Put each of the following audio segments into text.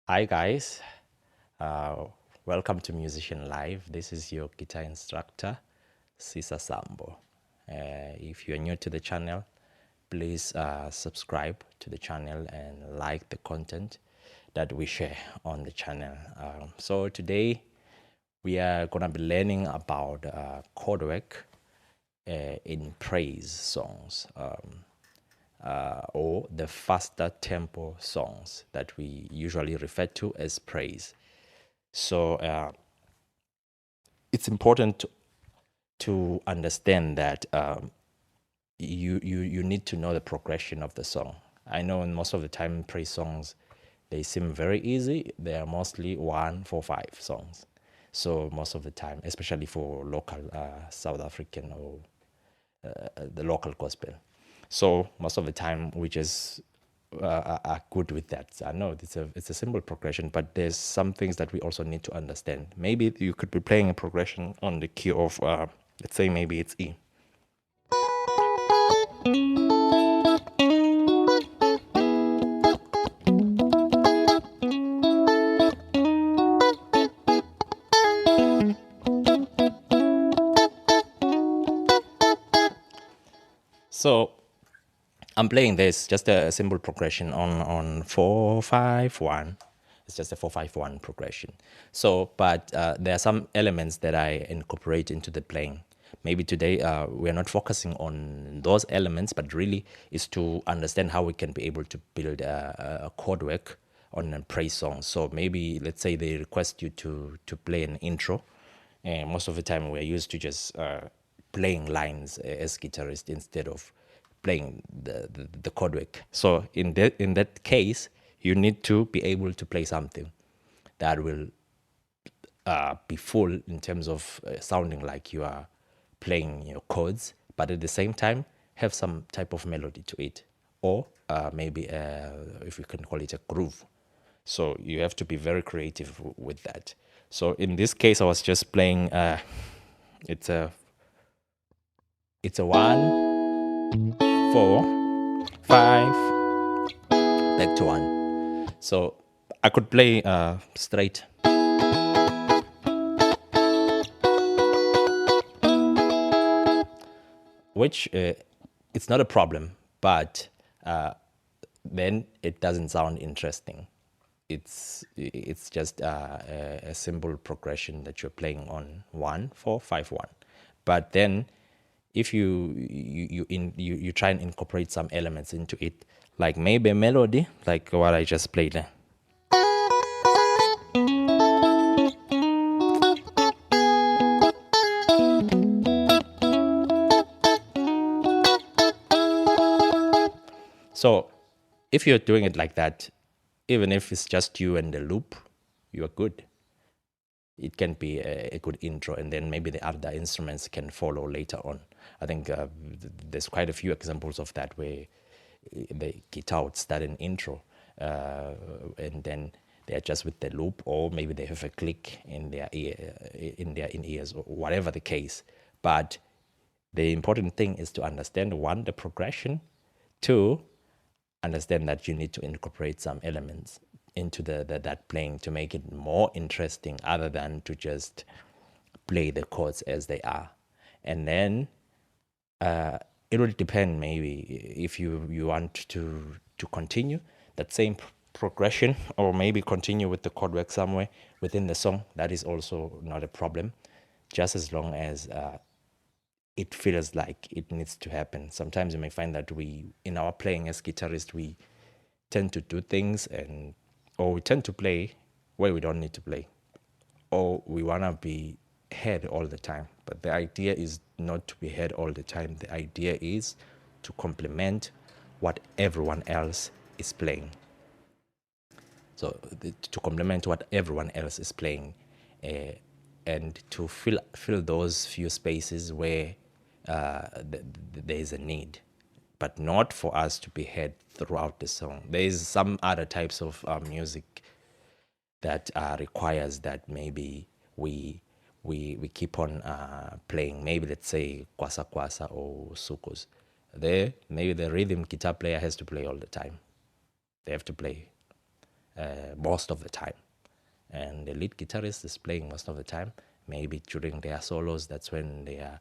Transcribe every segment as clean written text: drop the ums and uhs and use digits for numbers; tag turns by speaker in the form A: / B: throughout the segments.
A: Hi guys, uh, welcome to Musician Live. This is your guitar instructor, Sisa Sambo. If you're new to the channel, please subscribe to the channel and like the content that we share on the channel. So today we are gonna be learning about chord work in praise songs. Or the faster tempo songs that we usually refer to as praise. So it's important to understand that you need to know the progression of the song. I know most of the time praise songs, they seem very easy. They are mostly 1 4 5 songs. So most of the time, especially for local South African or the local gospel. So most of the time we just are good with that. I know it's a simple progression, but there's some things that we also need to understand. Maybe you could be playing a progression on the key of, let's say maybe it's E. So I'm playing this just a simple progression on 4 5 1. It's just a 4 5 1 progression. So, but there are some elements that I incorporate into the playing. Maybe today we are not focusing on those elements, but really is to understand how we can be able to build a chord work on a praise song. So maybe let's say they request you to play an intro, and most of the time we're used to just playing lines as guitarist instead of playing the chord work. So in that case, you need to be able to play something that will be full in terms of sounding like you are playing your chords, but at the same time have some type of melody to it, or maybe if we can call it a groove. So you have to be very creative with that. So in this case, I was just playing. It's a it's a 1 4 5 back to 1. So I could play straight, which it's not a problem, but then it doesn't sound interesting. It's just a simple progression that you're playing on 1 4 5 1. But then if you try and incorporate some elements into it, like maybe a melody, like what I just played there. So if you're doing it like that, even if it's just you and the loop, you're good. It can be a good intro, and then maybe the other instruments can follow later on. I think there's quite a few examples of that where the guitar would start an intro, and then they're just with the loop, or maybe they have a click in their ear, in ears, or whatever the case. But the important thing is to understand, one, the progression, two, understand that you need to incorporate some elements into that playing to make it more interesting, other than to just play the chords as they are. And then it will depend, maybe if you want to continue that same progression, or maybe continue with the chord work somewhere within the song. That is also not a problem, just as long as it feels like it needs to happen. Sometimes you may find that we, in our playing as guitarists, we tend to do things, or we tend to play where we don't need to play, or we want to be heard all the time. But the idea is not to be heard all the time. The idea is to complement what everyone else is playing. So to complement what everyone else is playing, and to fill those few spaces where there is a need, but not for us to be heard throughout the song. There is some other types of music that requires that maybe we keep on playing. Maybe let's say kwasa kwasa or sukos. There, maybe the rhythm guitar player has to play all the time. They have to play most of the time. And the lead guitarist is playing most of the time. Maybe during their solos, that's when they are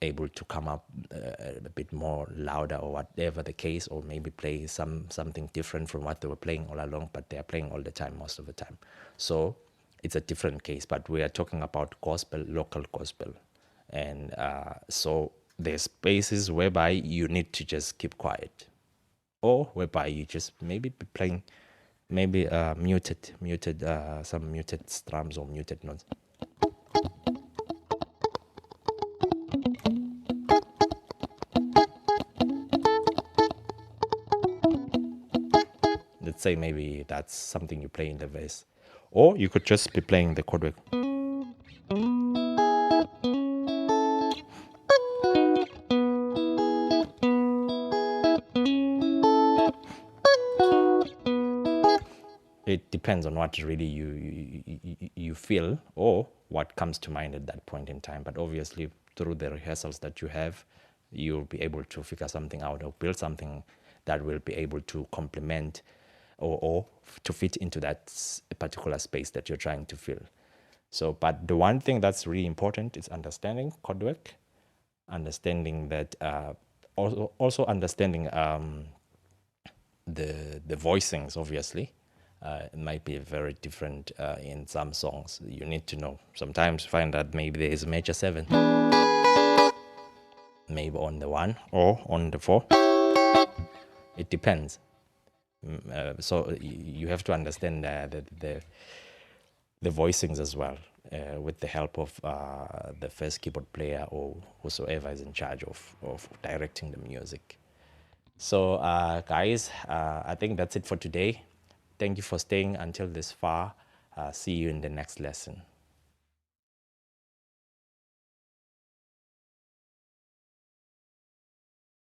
A: able to come up a bit more louder or whatever the case, or maybe play something different from what they were playing all along, but they are playing all the time, most of the time. So it's a different case, but we are talking about gospel, local gospel. And so there's spaces whereby you need to just keep quiet, or whereby you just maybe be playing maybe muted some muted strums or muted notes. Let's say maybe that's something you play in the verse, or you could just be playing the chord work. It depends on what really you feel or what comes to mind at that point in time. But obviously, through the rehearsals that you have, you'll be able to figure something out or build something that will be able to complement or to fit into that particular space that you're trying to fill. So, but the one thing that's really important is understanding chord work, understanding that also understanding the voicings. Obviously, it might be very different in some songs. You need to know. Sometimes find that maybe there is a major 7, maybe on the 1 or on the 4. It depends. So you have to understand the voicings as well, with the help of the first keyboard player or whosoever is in charge of directing the music. So guys, I think that's it for today. Thank you for staying until this far. See you in the next lesson.